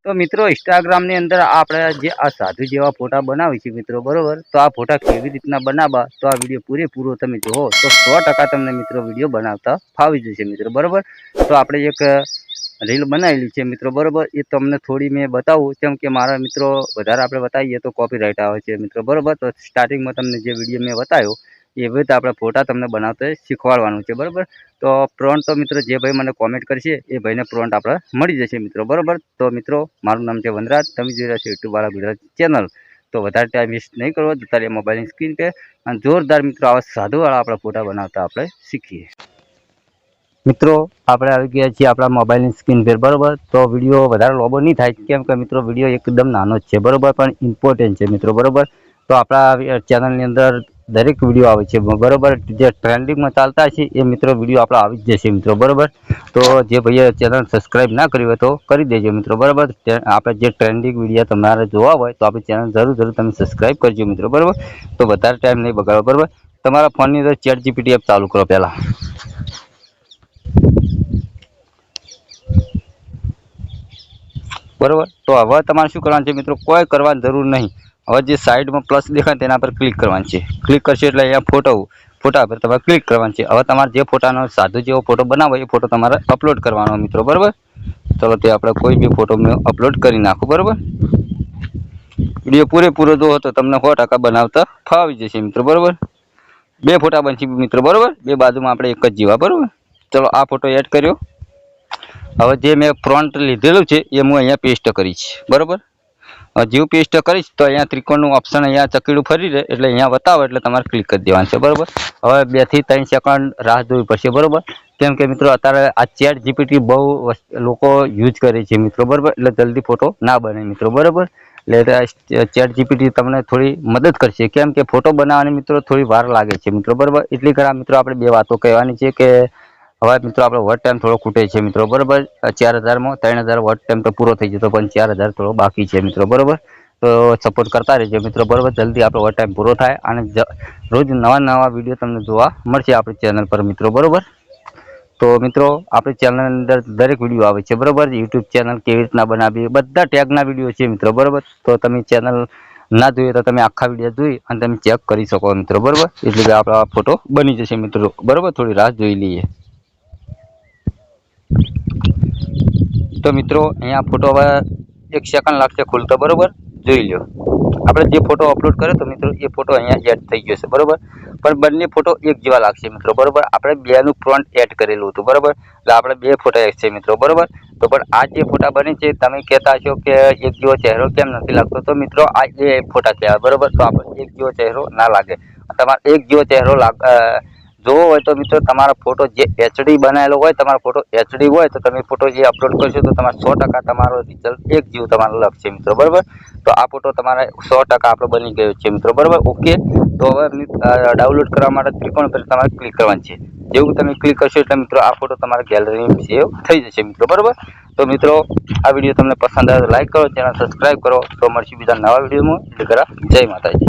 तो मित्रों इंस्टाग्राम अंदर आपणे जे आ साधु जेवा फोटा बनावी छे मित्रों बरोबर। तो आ फोटा केवी रीतना बनावा तो आ विडियो पूरेपूरो तमे जोहो तो 100% तमने मित्रों विडियो बनावता फावी जशे मित्रों बरोबर। तो आपणे एक रील बनावेली छे मित्रों बरोबर, ए तमने थोड़ी मैं बतावुं केम के मारा मित्रों वधारे आपणे बतावीए तो कॉपीराइट आवे छे मित्रों बरोबर। तो स्टार्टिंग में तमने जे विडियो मैं बताव्यो एवी रीते आपणे फोटा तमने बनावता शीखवाडवानुं छे बरोबर। तो प्रोंट तो मित्रों जे भाई मने कॉमेंट करशे ए भाईने प्रोंट आपणे मळी जशे मित्रों बरोबर। तो मित्रों मारुं नाम छे वनराज, तमे जोई रह्या छो यूट्यूब वाळा गुजराती चेनल। तो वधारे टाइम वेस्ट नहीं करवो, जता रहीए मोबाइल ની स्क्रीन पे अने जोरदार मित्रों आवा साधुवाळा आपणे फोटा बनावता आपणे शीखीए। मित्रों आपणे आवी गया छीए आपणा मोबाइल ની स्क्रीन पर बरोबर। तो विडियो वधारे लोबो नहीं थाय केम के मित्रों विडियो एकदम नानो ज छे बरोबर पण इम्पोर्टન્ટ छे मित्रों बरोबर। तो आपणा चेनल ની अंदर दरेक विडियो आवे छे बरोबर, जे ट्रेंडिंग में चालता हशे ए मित्रों विडियो आपणा आवी ज जशे मित्रों बरोबर। तो जे भाईए चेनल सब्सक्राइब ना करी होय तो करी देजो मित्रों बरोबर। आपणे जे ट्रेंडिंग विडियो तमारे जोवा होय तो आपणी चेनल जरूर तमे सब्सक्राइब करजो मित्रों बरोबर। तो वधारे टाइम नहीं बगाड़ो बरोबर। तमारा फोन ની अंदर चैट जीपीटी एप चालू करो पहला। बरोबर। तो हवे तमारे शुं करवानुं छे मित्रों, कोई करवानी जरूर नहीं। हवे जे साइड में प्लस देखाय तेना पर क्लिक करवानुं छे। क्लिक करशो एटले अहींया फोटा पर तमारे क्लिक करवानुं छे। हवे तमारे जे फोटानो साधु जेवो फोटो बनावो ए फोटो तमारे अपलोड करवानो मित्रों बरोबर। चलो ते आपणे कोई बी फोटो में अपलोड करी नाखो बरोबर। विडियो पूरेपूरो जोवो तो तमने 100% बनावता फावी जशे मित्रों बरोबर। बे फोटा बनशे मित्रों बरोबर, बे बाजुमां आपणे एक ज जेवा बरोबर। चलो आ फोटो एड कर्यो। हवे जे मैं फ्रंट लीधेलुं छे ए हुं अहींया पेस्ट करीश बरोबर। जेवुं पेस्ट करीश तो अहींया त्रिकोणनुं ऑप्शन अहींया चकीडुं फरी रहे एटले अहींया बतावे एटले तमारे क्लिक करी देवानुं छे बरोबर। हवे 2 થી 3 सेकंड राह जोवी पड़शे बरोबर। केम के मित्रों अत्यारे आ चैट जीपीटी बहु लोको यूज करे छे मित्रों बरोबर, एटले जल्दी फोटो ना बने मित्रों बरोबर। એટલે ચેટ જીપીટી તમને થોડી મદદ કરશે કેમ કે ફોટો બનાવવાની મિત્રો થોડી વાર લાગે છે મિત્રો બરાબર। એટલી કરા મિત્રો આપણે બે વાતો કહેવાની છે કે હવે મિત્રો આપણો વોટ ટાઈમ થોડો ખૂટે છે મિત્રો બરાબર। 4000 માં 3000 વોટ ટાઈમ તો પૂરો થઈ જતો પણ 4000 થોડો બાકી છે મિત્રો બરાબર। તો સપોર્ટ કરતા રહેજો મિત્રો બરાબર, જલ્દી આપણો વોટ ટાઈમ પૂરો થાય અને રોજ નવા નવા વિડીયો તમને જોવા મળશે આપણી ચેનલ પર મિત્રો બરાબર। तो मित्रों अपनी चैनल अंदर दरेक विडियो आवे छे बराबर। यूट्यूब चैनल केवी रीतना बनावी बधा टेगना विडियो छे मित्रों बराबर। तो तमे चैनल ना जोईए तो तमे आखा विडियो जोई अने तमे चेक करी शको मित्रों बराबर। एटले आपणो फोटो बनी जशे मित्रों बराबर। थोड़ी राह जोई लीए। तो मित्रों अहींया फोटो हवे 1 सेकंड लागशे खुलता बराबर, जोई ल्यो। आपणे जे फोटो अपलोड कर्यो तो मित्रों ए फोटो अहींया एड थई गयो छे बराबर, पण बंने फोटो एक जेवा लागशे मित्रों बराबर। आपणे बेनुं फ्रंट एड करेलुं हतुं बराबर, એટલે આપણે બે ફોટા એક છે મિત્રો બરાબર। તો પણ આ જે ફોટા બને છે તમે કહેતા હશો કે એક જેવો ચહેરો કેમ નથી લાગતો, તો મિત્રો આ એ ફોટા કહેવાય બરાબર। તો આપણે એક જેવો ચહેરો ના લાગે, તમારે એક જેવો ચહેરો જોવો હોય તો મિત્રો તમારો ફોટો જે એચડી બનાવેલો હોય, તમારો ફોટો એચડી હોય તો તમે ફોટો જે અપલોડ કરશો તો તમારે 100% તમારો રિઝલ્ટ એક જેવું તમારે લાગશે મિત્રો બરાબર। તો આ ફોટો તમારે 100% આપણો બની ગયો છે મિત્રો બરાબર। ઓકે, તો હવે ડાઉનલોડ કરવા માટે ત્રિકોણ પર તમારે ક્લિક કરવાનું છે। જેવું તમે ક્લિક કરશો એટલે મિત્રો આ ફોટો તમારા ગેલેરીમાં સેવ થઈ જશે મિત્રો બરાબર। તો મિત્રો આ વિડીયો તમને પસંદ આવે તો લાઈક કરો, ચેનલ સબસ્ક્રાઈબ કરો। તો મળશું બીજા નવા વિડીયોમાં। જય માતાજી।